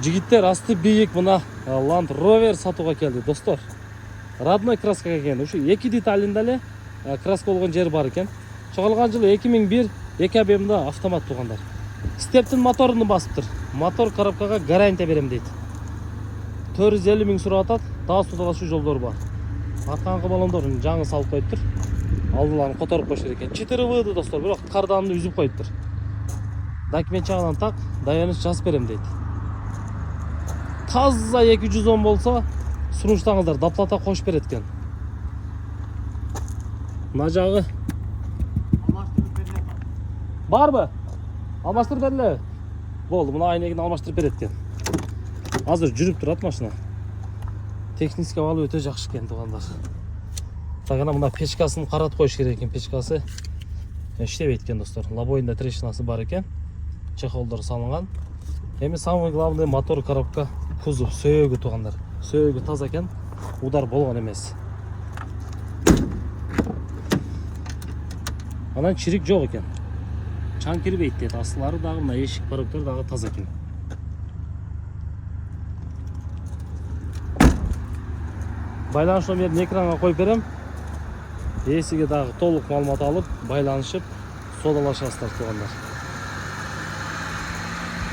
Жигиттер асты бийик мына Land Rover сатууга келди, достор. Родной краскага экен. Ушу 2 деталинде эле краска болгон жер бар экен. Чыгарылган жылы 2001, 2 объемда автомат тугандар. Стептин моторун басыптыр. Мотор коробкага гарантия берем дейт. 450 миң сурап атат. Дагы суудагачуу жолдор бар. Аркаңкы балондорун жаңы салып коюптур. Алдыларын которуп коюш керек экен. 4 достор, бирок карданды үзүп коюптур. Документ жагынан так, даяныч жазып берем дейт. Таза 210 болсо, сунуштаңыздар доплата кошуп берет экен. Мына жагы барбы? Алмаштырып берилеби? Болду, мына айнегин алмаштырып берет экен. Азыр жүрүп турат машина. Техник абалы өтө жакшы экен, туугандар. Так, мына печкасын каратып коюш керек экен, печкасы иштебейт экен, достор. Лобоюнда трещинасы бар экен. Чехолдор салынган. Эми самый главный мотор, коробка, кузов, сөөгү туугандар. Сөөгү таза экен, удар болгон эмес. Анан чирик жок экен. Чаң кирбейт дейт. Астылары дагы мына эшик пароктор дагы таза экен. Байланыш номерин экранга коюп берем. Эсиге дагы толук маалымат алып, байланышып, содалашасыздар туугандар.